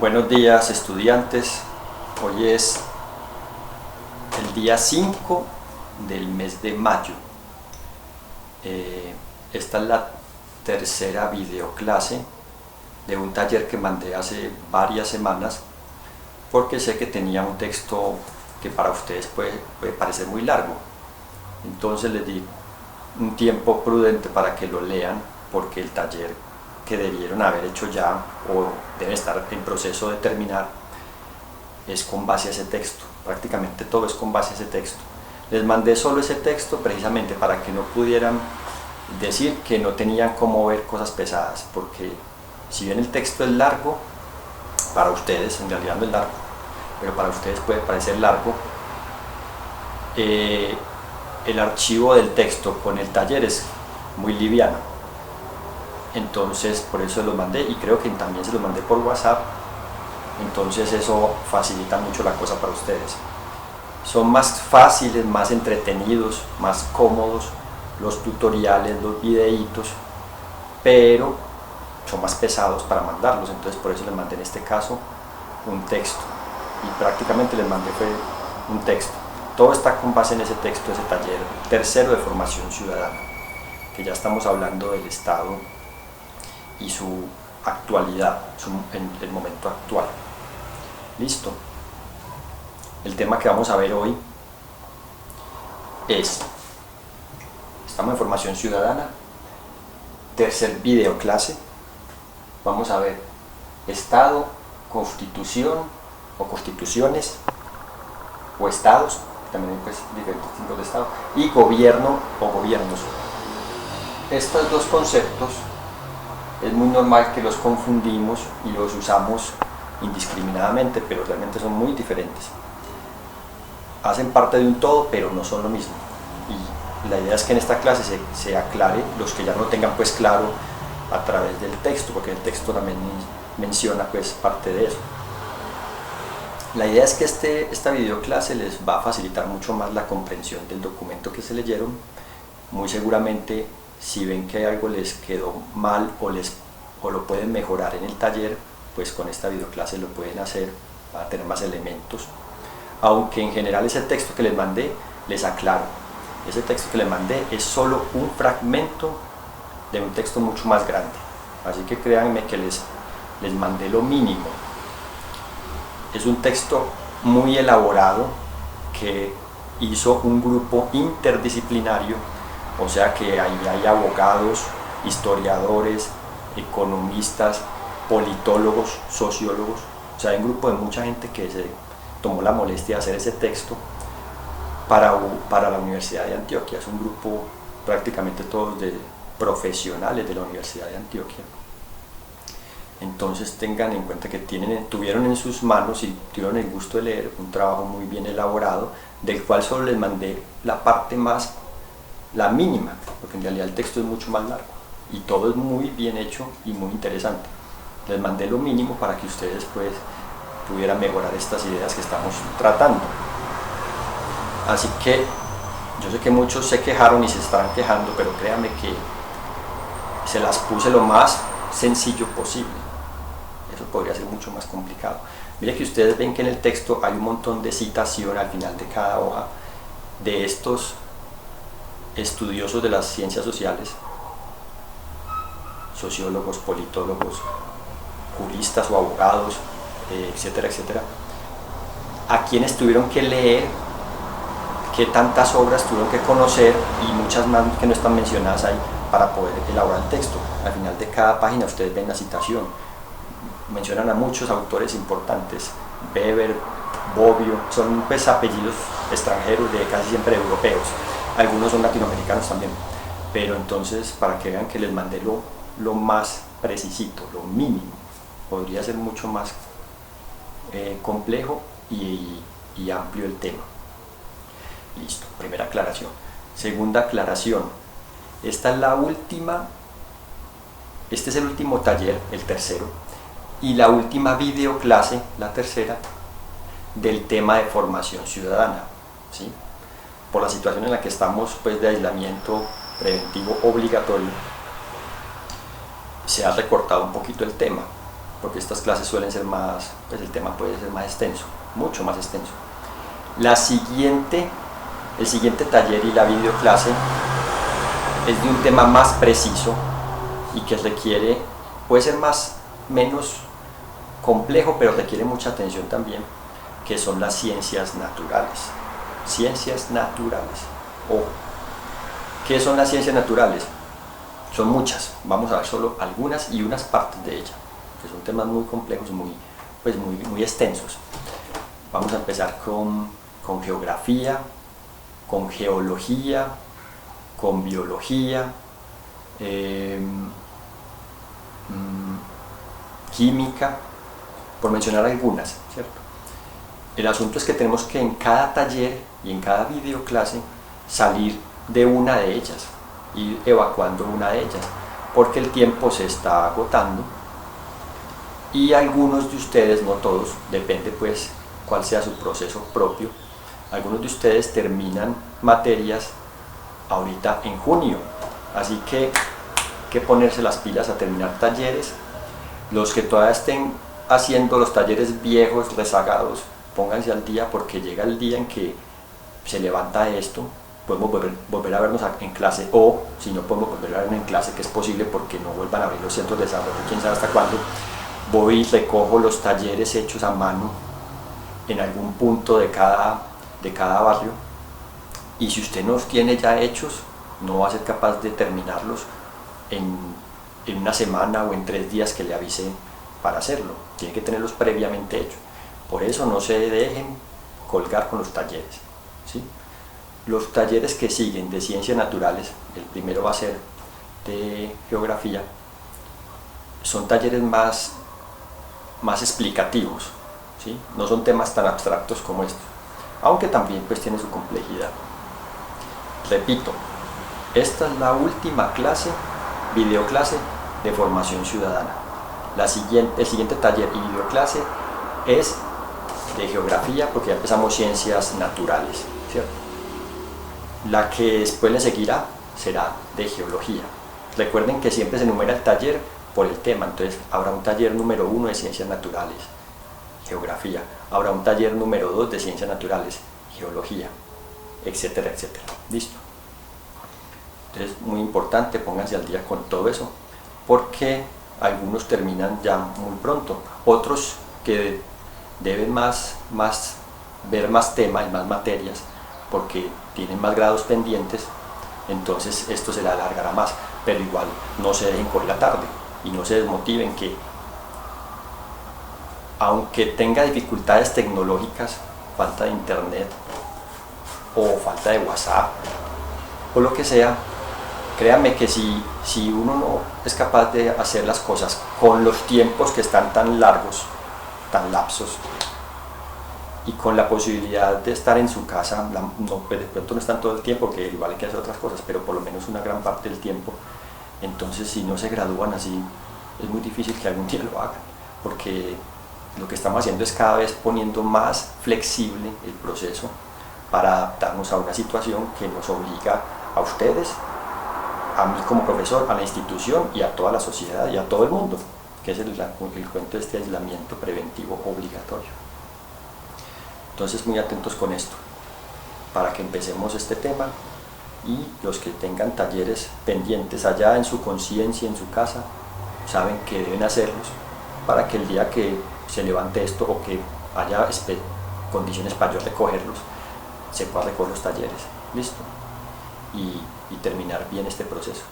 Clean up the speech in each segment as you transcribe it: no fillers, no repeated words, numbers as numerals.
Buenos días, estudiantes. Hoy es el día 5 del mes de mayo. Esta es la tercera videoclase de un taller que mandé hace varias semanas, porque sé que tenía un texto que para ustedes puede parecer muy largo. Entonces les di un tiempo prudente para que lo lean, porque el taller que debieron haber hecho ya o deben estar en proceso de terminar es con base a ese texto. Prácticamente todo es con base a ese texto. Les mandé solo ese texto precisamente para que no pudieran decir que no tenían cómo ver cosas pesadas, porque si bien el texto es largo, para ustedes en realidad no es largo, pero para ustedes puede parecer largo, el archivo del texto con el taller es muy liviano. Entonces por eso los mandé, y creo que también se los mandé por WhatsApp. Entonces eso facilita mucho la cosa para ustedes. Son más fáciles, más entretenidos, más cómodos los tutoriales, los videitos, pero son más pesados para mandarlos. Entonces por eso les mandé en este caso un texto, y prácticamente les mandé fue un texto. Todo está con base en ese texto, ese taller tercero de formación ciudadana, que ya estamos hablando del Estado y su actualidad, el momento actual. Listo. El tema que vamos a ver hoy es, estamos en formación ciudadana, tercer videoclase. Vamos a ver Estado, Constitución o constituciones o estados, también hay pues diferentes tipos de Estado, y gobierno o gobiernos. Estos dos conceptos es muy normal que los confundimos y los usamos indiscriminadamente, pero realmente son muy diferentes. Hacen parte de un todo, pero no son lo mismo. Y la idea es que en esta clase se aclare los que ya no tengan pues claro a través del texto, porque el texto también menciona pues parte de eso. La idea es que esta videoclase les va a facilitar mucho más la comprensión del documento que se leyeron. Muy seguramente, si ven que algo les quedó mal o lo pueden mejorar en el taller, pues con esta videoclase lo pueden hacer para tener más elementos. Aunque en general ese texto que les mandé, les aclaro, ese texto que les mandé es solo un fragmento de un texto mucho más grande. Así que créanme que les mandé lo mínimo. Es un texto muy elaborado que hizo un grupo interdisciplinario. O sea que ahí hay abogados, historiadores, economistas, politólogos, sociólogos. O sea, hay un grupo de mucha gente que se tomó la molestia de hacer ese texto para la Universidad de Antioquia. Es un grupo prácticamente todos de profesionales de la Universidad de Antioquia. Entonces tengan en cuenta que tuvieron en sus manos y tuvieron el gusto de leer un trabajo muy bien elaborado, del cual solo les mandé la mínima, porque en realidad el texto es mucho más largo y todo es muy bien hecho y muy interesante. Les mandé lo mínimo para que ustedes pues pudieran mejorar estas ideas que estamos tratando. Así que yo sé que muchos se quejaron y se estarán quejando, pero créanme que se las puse lo más sencillo posible. Eso podría ser mucho más complicado. Mire que ustedes ven que en el texto hay un montón de citación al final de cada hoja de estos estudiosos de las ciencias sociales, sociólogos, politólogos, juristas o abogados, etcétera, etcétera, a quienes tuvieron que leer, qué tantas obras tuvieron que conocer y muchas más que no están mencionadas ahí para poder elaborar el texto. Al final de cada página ustedes ven la citación, mencionan a muchos autores importantes, Weber, Bobbio, son pues apellidos extranjeros, de casi siempre europeos. Algunos son latinoamericanos también, pero entonces para que vean que les mandé lo más precisito, lo mínimo. Podría ser mucho más complejo y amplio el tema. Listo, primera aclaración. Segunda aclaración, este es el último taller, el tercero, y la última videoclase, la tercera, del tema de formación ciudadana, ¿sí? Por la situación en la que estamos pues de aislamiento preventivo obligatorio, se ha recortado un poquito el tema, porque estas clases suelen ser más, pues el tema puede ser más extenso, mucho más extenso. El siguiente taller y la videoclase es de un tema más preciso y que requiere, puede ser menos complejo, pero requiere mucha atención también, que son las ciencias naturales. Ciencias naturales. ¿Qué son las ciencias naturales? Son muchas, vamos a ver solo algunas y unas partes de ellas, que son temas muy complejos, muy extensos. Vamos a empezar con geografía, con geología, con biología, química, por mencionar algunas, ¿cierto? El asunto es que tenemos que en cada taller y en cada videoclase salir de una de ellas, ir evacuando una de ellas, porque el tiempo se está agotando y algunos de ustedes, no todos, depende pues cuál sea su proceso propio, algunos de ustedes terminan materias ahorita en junio, así que ponerse las pilas a terminar talleres. Los que todavía estén haciendo los talleres viejos, rezagados, pónganse al día, porque llega el día en que se levanta esto, podemos volver a vernos en clase, o si no podemos volver a vernos en clase, que es posible porque no vuelvan a abrir los centros de desarrollo, quién sabe hasta cuándo. Voy y recojo los talleres hechos a mano en algún punto de cada barrio, y si usted no los tiene ya hechos, no va a ser capaz de terminarlos en una semana o en 3 días que le avise para hacerlo. Tiene que tenerlos previamente hechos. Por eso no se dejen colgar con los talleres, ¿sí? Los talleres que siguen de ciencias naturales, el primero va a ser de geografía, son talleres más explicativos, ¿sí? No son temas tan abstractos como estos, aunque también pues tiene su complejidad. Repito, esta es la última clase, videoclase de formación ciudadana. El siguiente taller y videoclase es de geografía, porque ya empezamos ciencias naturales, ¿cierto? La que después le seguirá será de geología. Recuerden que siempre se enumera el taller por el tema, entonces habrá un taller número 1 de ciencias naturales, geografía, habrá un taller número 2 de ciencias naturales, geología, etcétera, etcétera. ¿Listo? Entonces, muy importante, pónganse al día con todo eso, porque algunos terminan ya muy pronto, otros que deben ver más temas y más materias, porque tienen más grados pendientes, entonces esto se le alargará más, pero igual no se dejen correr la tarde y no se desmotiven, que aunque tenga dificultades tecnológicas, falta de internet o falta de WhatsApp o lo que sea, créanme que si uno no es capaz de hacer las cosas con los tiempos que están tan largos, tan lapsos, y con la posibilidad de estar en su casa, de pronto no están todo el tiempo, que igual hay que hacer otras cosas, pero por lo menos una gran parte del tiempo, entonces si no se gradúan así, es muy difícil que algún día lo hagan, porque lo que estamos haciendo es cada vez poniendo más flexible el proceso para adaptarnos a una situación que nos obliga a ustedes, a mí como profesor, a la institución y a toda la sociedad y a todo el mundo, que es el cuento de este aislamiento preventivo obligatorio. Entonces, muy atentos con esto, para que empecemos este tema, y los que tengan talleres pendientes allá en su conciencia, en su casa, saben que deben hacerlos, para que el día que se levante esto o que haya condiciones para yo recogerlos, se pueda recoger los talleres, listo, y terminar bien este proceso.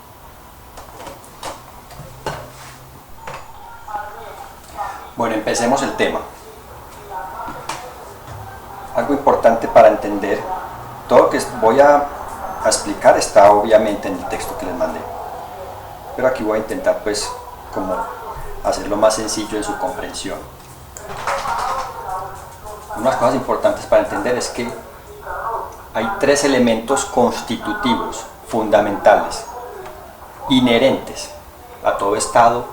Bueno, empecemos el tema. Algo importante para entender, todo lo que voy a explicar está obviamente en el texto que les mandé, pero aquí voy a intentar pues como hacerlo más sencillo en su comprensión. Unas cosas importantes para entender es que hay 3 elementos constitutivos, fundamentales, inherentes a todo Estado.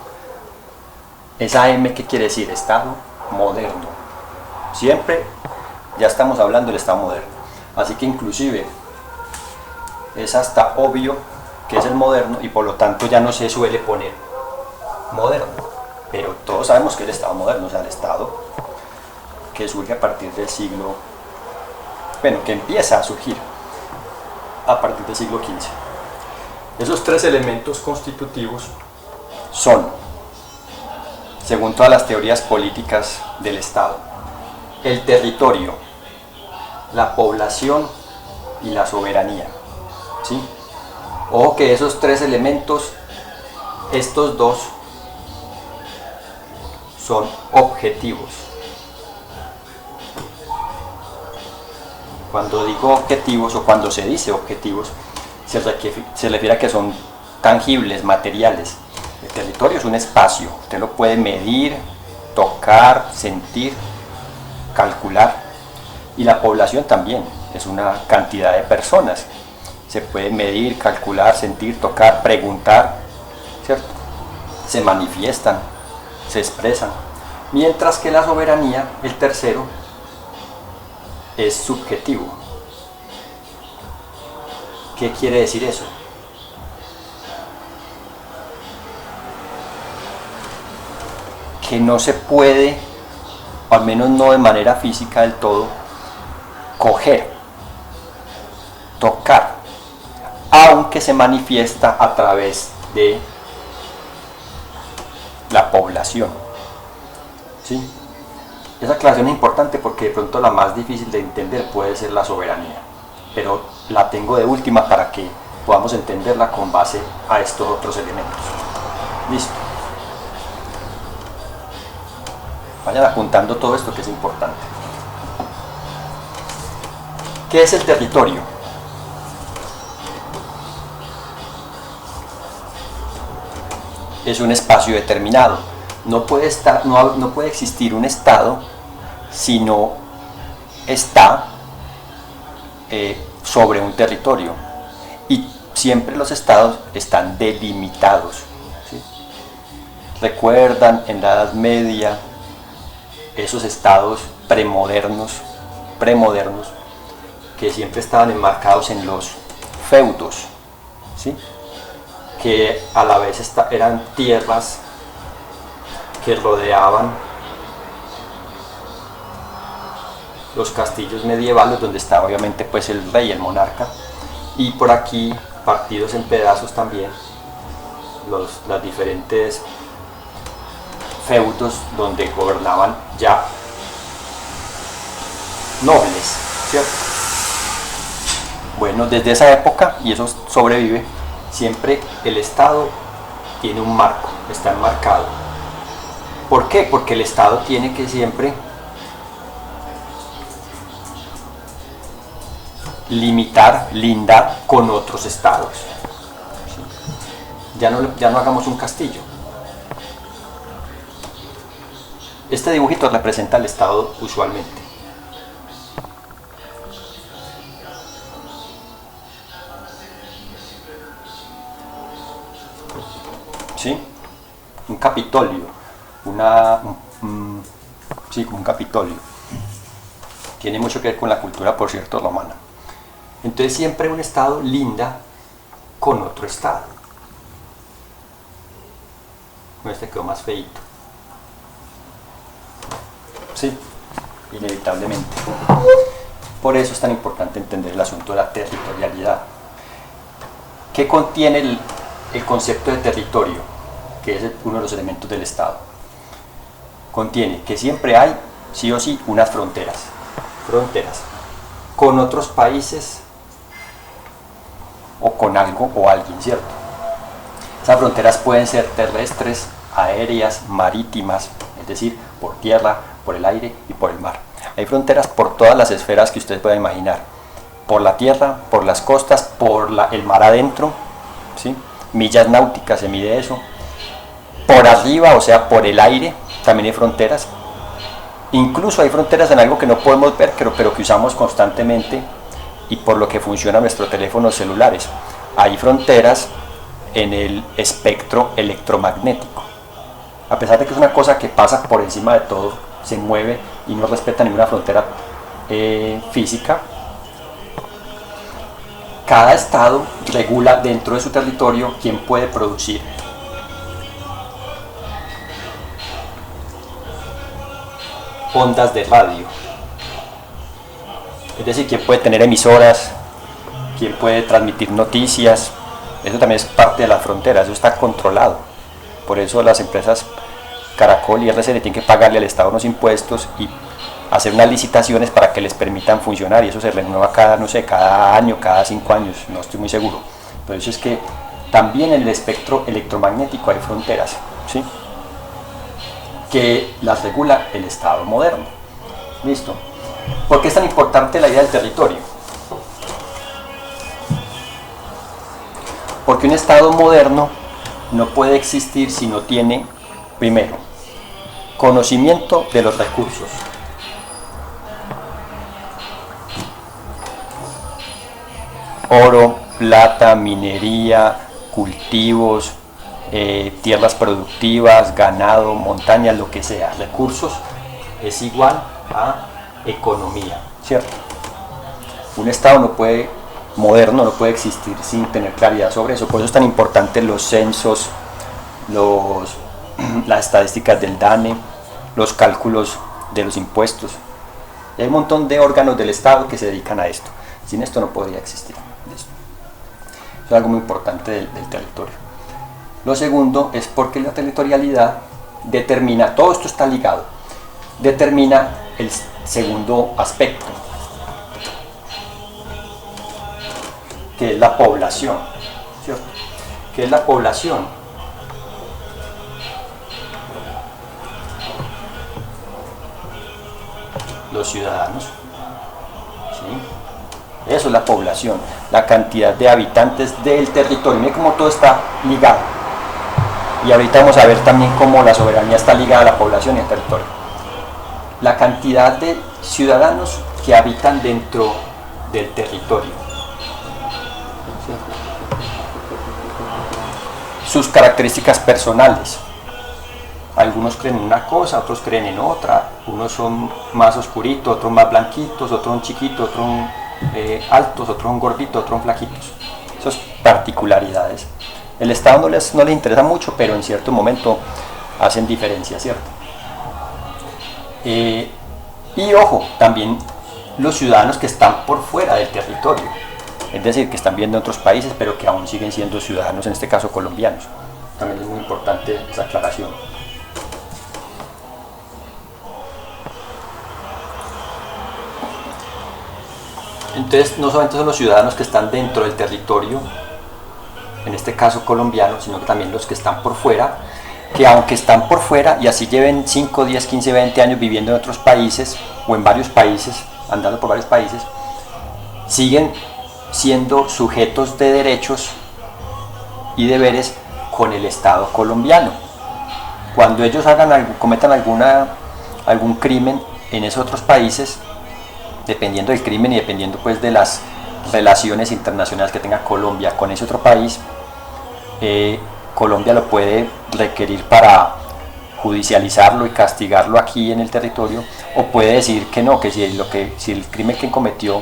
Esa M, ¿qué quiere decir? Estado moderno. Siempre ya estamos hablando del Estado moderno, así que inclusive es hasta obvio que es el moderno, y por lo tanto ya no se suele poner moderno, pero todos sabemos que el Estado moderno, o sea, el Estado que surge a partir del siglo, bueno, que empieza a surgir a partir del siglo XV. Esos tres elementos constitutivos son, según todas las teorías políticas del Estado, el territorio, la población y la soberanía, ¿sí? Ojo que esos tres elementos, estos dos son objetivos. Cuando digo objetivos o cuando se dice objetivos, se refiere a que son tangibles, materiales. El territorio es un espacio, usted lo puede medir, tocar, sentir, calcular. Y la población también, es una cantidad de personas. Se puede medir, calcular, sentir, tocar, preguntar, ¿cierto? Se manifiestan, se expresan. Mientras que la soberanía, el tercero, es subjetivo. ¿Qué quiere decir eso? Que no se puede, o al menos no de manera física del todo, coger, tocar, aunque se manifiesta a través de la población. ¿Sí? Esa aclaración es importante porque de pronto la más difícil de entender puede ser la soberanía, pero la tengo de última para que podamos entenderla con base a estos otros elementos. Listo. Vayan apuntando todo esto que es importante. ¿Qué es el territorio? Es un espacio determinado. No puede existir un Estado si no está sobre un territorio. Y siempre los Estados están delimitados, ¿sí? Recuerdan en la Edad Media esos Estados premodernos, que siempre estaban enmarcados en los feudos, ¿sí? Que a la vez eran tierras que rodeaban los castillos medievales donde estaba obviamente pues el rey, el monarca, y por aquí partidos en pedazos también las diferentes feudos donde gobernaban ya nobles, ¿cierto? Bueno, desde esa época, y eso sobrevive, siempre el Estado tiene un marco, está enmarcado. ¿Por qué? Porque el Estado tiene que siempre lindar con otros estados. ¿Sí? Ya no hagamos un castillo. Este dibujito representa al Estado usualmente. ¿Sí? Un capitolio, sí, como un capitolio. Tiene mucho que ver con la cultura, por cierto, romana. Entonces siempre un Estado linda con otro Estado. Este quedó más feíto. Sí, inevitablemente. Por eso es tan importante entender el asunto de la territorialidad. ¿Qué contiene el concepto de territorio, que es uno de los elementos del Estado? Contiene que siempre hay, sí o sí, unas fronteras con otros países o con algo o alguien, ¿cierto? Esas fronteras pueden ser terrestres, aéreas, marítimas, es decir, por tierra, por el aire y por el mar. Hay fronteras por todas las esferas que ustedes puedan imaginar, por la tierra, por las costas, por el mar adentro, ¿sí? Millas náuticas se mide eso, por arriba, o sea, por el aire, también hay fronteras. Incluso hay fronteras en algo que no podemos ver, pero que usamos constantemente y por lo que funcionan nuestros teléfonos celulares. Hay fronteras en el espectro electromagnético. A pesar de que es una cosa que pasa por encima de todo, se mueve y no respeta ninguna frontera física, cada estado regula dentro de su territorio quién puede producir ondas de radio. Es decir, quién puede tener emisoras, quién puede transmitir noticias. Eso también es parte de la frontera, eso está controlado. Por eso las empresas Caracol y RCN tienen que pagarle al Estado unos impuestos y hacer unas licitaciones para que les permitan funcionar, y eso se renueva cada, no sé, cada año, cada 5 años, no estoy muy seguro. Por eso es que también en el espectro electromagnético hay fronteras, ¿sí?, que las regula el Estado moderno. ¿Listo? ¿Por qué es tan importante la idea del territorio? Porque un Estado moderno no puede existir si no tiene, primero, conocimiento de los recursos. Oro, plata, minería, cultivos, tierras productivas, ganado, montañas, lo que sea. Recursos es igual a economía, ¿cierto? Un Estado moderno no puede existir sin tener claridad sobre eso. Por eso es tan importante los censos, las estadísticas del DANE, los cálculos de los impuestos. Hay un montón de órganos del Estado que se dedican a esto. Sin esto no podría existir. Listo. Eso es algo muy importante del territorio. Lo segundo es porque la territorialidad determina, todo esto está ligado, determina el segundo aspecto, que es la población, ¿cierto? ¿Qué es la población? Los ciudadanos, ¿sí? Eso es la población, la cantidad de habitantes del territorio. Miren cómo todo está ligado. Y ahorita vamos a ver también cómo la soberanía está ligada a la población y al territorio. La cantidad de ciudadanos que habitan dentro del territorio. Sus características personales. Algunos creen en una cosa, otros creen en otra. Unos son más oscuritos, otros más blanquitos, otros son chiquitos, otros son altos, otros son gorditos, otros son flaquitos. Esas particularidades. El Estado no les interesa mucho, pero en cierto momento hacen diferencia, ¿cierto? Y ojo, también los ciudadanos que están por fuera del territorio, es decir, que están viendo en otros países, pero que aún siguen siendo ciudadanos, en este caso colombianos. También es muy importante esa aclaración. Entonces, no solamente son los ciudadanos que están dentro del territorio, en este caso colombiano, sino que también los que están por fuera, que aunque están por fuera y así lleven 5, 10, 15, 20 años viviendo en otros países o en varios países, andando por varios países, siguen siendo sujetos de derechos y deberes con el Estado colombiano. Cuando ellos cometan algún crimen en esos otros países, dependiendo del crimen y dependiendo pues de las relaciones internacionales que tenga Colombia con ese otro país, Colombia lo puede requerir para judicializarlo y castigarlo aquí en el territorio, o puede decir que no, que si el crimen que cometió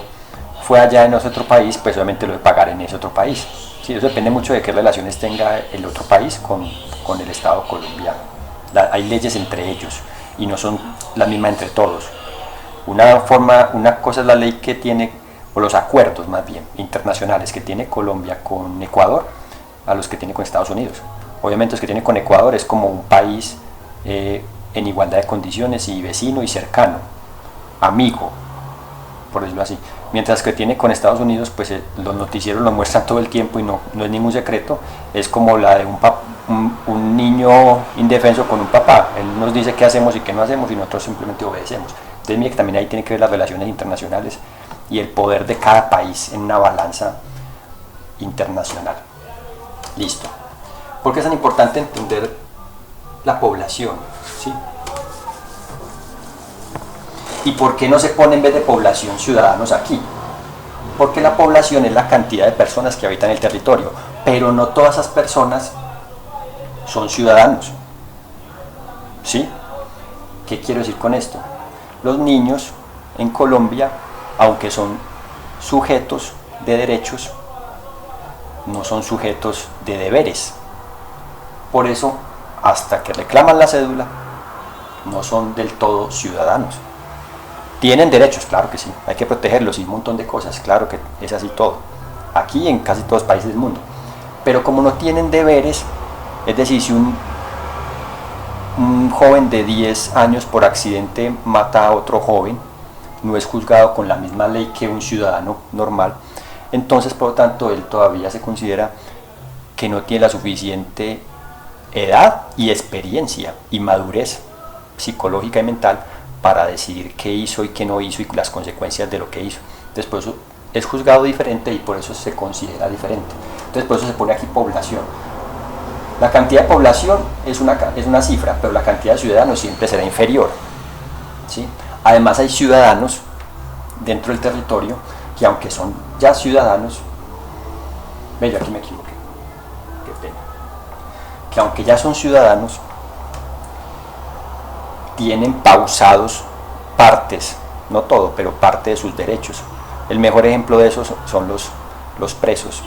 fue allá en ese otro país, pues obviamente lo debe pagar en ese otro país. Sí, eso depende mucho de qué relaciones tenga el otro país con el Estado colombiano. Hay leyes entre ellos y no son la misma entre todos. Una cosa es la ley que tiene, o los acuerdos más bien, internacionales que tiene Colombia con Ecuador, a los que tiene con Estados Unidos. Obviamente los que tiene con Ecuador es como un país en igualdad de condiciones y vecino y cercano, amigo, por decirlo así. Mientras que tiene con Estados Unidos, pues los noticieros lo muestran todo el tiempo y no es ningún secreto, es como la de un niño indefenso con un papá. Él nos dice qué hacemos y qué no hacemos y nosotros simplemente obedecemos. Entonces mire que también ahí tiene que ver las relaciones internacionales y el poder de cada país en una balanza internacional. Listo. ¿Por qué es tan importante entender la población? ¿Sí? ¿Y por qué no se pone en vez de población ciudadanos aquí? Porque la población es la cantidad de personas que habitan el territorio, pero no todas esas personas son ciudadanos. ¿Sí? ¿Qué quiero decir con esto? Los niños en Colombia, aunque son sujetos de derechos, no son sujetos de deberes. Por eso, hasta que reclaman la cédula, no son del todo ciudadanos. Tienen derechos, claro que sí, hay que protegerlos y un montón de cosas, claro que es así todo, aquí en casi todos los países del mundo. Pero como no tienen deberes, es decir, si un joven de 10 años por accidente mata a otro joven, no es juzgado con la misma ley que un ciudadano normal, entonces por lo tanto él todavía se considera que no tiene la suficiente edad y experiencia y madurez psicológica y mental para decidir qué hizo y qué no hizo y las consecuencias de lo que hizo. Entonces por eso es juzgado diferente y por eso se considera diferente. Entonces por eso se pone aquí población. La cantidad de población es una cifra, pero la cantidad de ciudadanos siempre será inferior, ¿sí? Además hay ciudadanos dentro del territorio que aunque son ya ciudadanos, ve, yo aquí me equivoqué, qué pena, que aunque ya son ciudadanos, tienen pausados partes, no todo, pero parte de sus derechos. El mejor ejemplo de eso son los presos.